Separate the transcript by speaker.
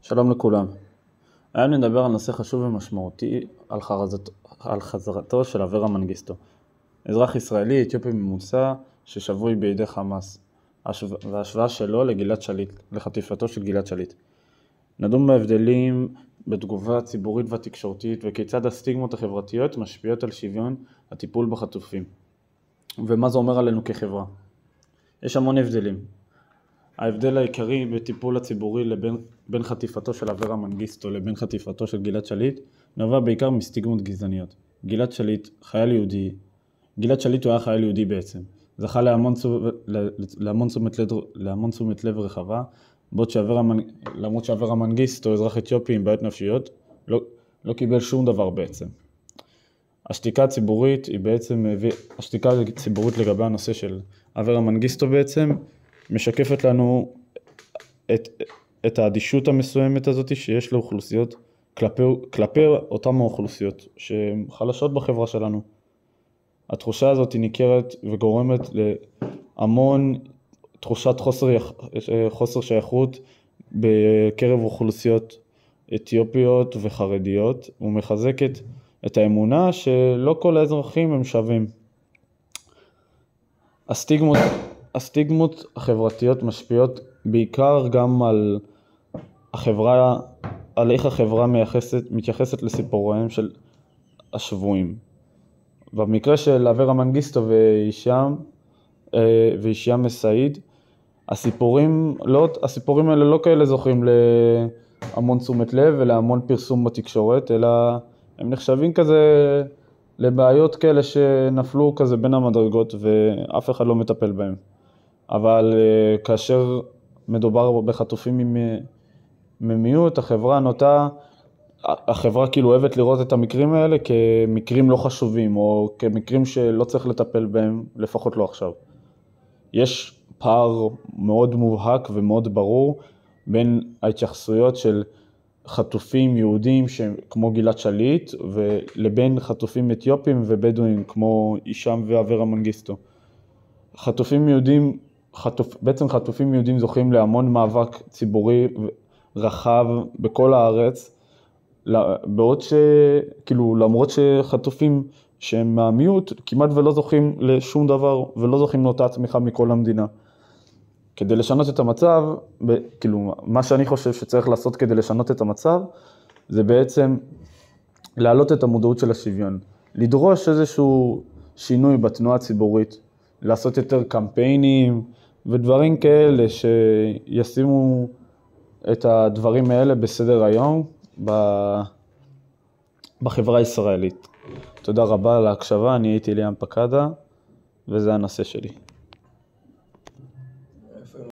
Speaker 1: שלום לכולם. היום נדבר על נושא חשוב ומשמעותי, על חזרתו של אברה מנגיסטו. אזרח ישראלי אתיופי ממוצא ששבוי בידי חמאס, וההשוואה שלו לחטיפתו של גלעד שליט. נדון בהבדלים בתגובה הציבורית והתקשורתית וכיצד הסטיגמות החברתיות משפיעות על שוויון הטיפול בחטופים. ומה זה אומר עלינו כחברה. יש המון הבדלים. ההבדל העיקרי בטיפול הציבורי בין חטיפתו של אברה מנגיסטו לבין חטיפתו של גלעד שליט נובע בעיקר מסטיגמות גזעניות. גלעד שליט הוא היה חייל יהודי בעצם. זכה להמון תשומת לב רחבה, למרות שאברה מנגיסטו, אזרח אתיופי עם בעיות נפשיות, לא קיבל שום דבר בעצם. השתיקה הציבורית לגבי הנושא של אברה מנגיסטו בעצם משקפת לנו את האדישות המסוימת הזאת שיש לאוכלוסיות כלפי אותם האוכלוסיות שהן חלשות בחברה שלנו. התחושה הזאת ניכרת וגורמת להמון תחושת חוסר שייכות בקרב אוכלוסיות אתיופיות וחרדיות, ומחזקת את האמונה שלא כל האזרחים הם שווים. הסטיגמות החברתיות משפיעות בעיקר גם על איך החברה מתייחסת לסיפוריהם של השבויים. במקרה של אברה מנגיסטו והישאם מסעיד, הסיפורים האלה לא כאלה זוכים להמון תשומת לב ולהמון פרסום בתקשורת, אלא הם נחשבים כזה לבעיות כאלה שנפלו כזה בין המדרגות ואף אחד לא מטפל בהם. אבל כאשר מדובר בחטופים ממיעוט, החברה כאילו אוהבת לראות את המקרים האלה כמקרים לא חשובים, או כמקרים שלא צריך לטפל בהם, לפחות לא עכשיו. יש פער מאוד מובהק ומאוד ברור בין ההתייחסויות של חטופים יהודים כמו גלעד שליט, ולבין חטופים אתיופים ובדואים כמו הישאם ואברה מנגיסטו. חטופים יהודים זוכים להמון מאבק ציבורי רחב בכל הארץ, למרות שחטופים שהם מהמיעוט כמעט ולא זוכים לשום דבר ולא זוכים לאותה תמיכה מכל המדינה. כדי לשנות את המצב, מה שאני חושב שצריך לעשות כדי לשנות את המצב, זה בעצם להעלות את המודעות של השוויון. לדרוש איזשהו שינוי בתנועה הציבורית, לעשות יותר קמפיינים ודברים כאלה שישימו את הדברים האלה בסדר היום בחברה הישראלית. תודה רבה על ההקשבה, אני הייתי ליאם פקדה וזה הנושא שלי.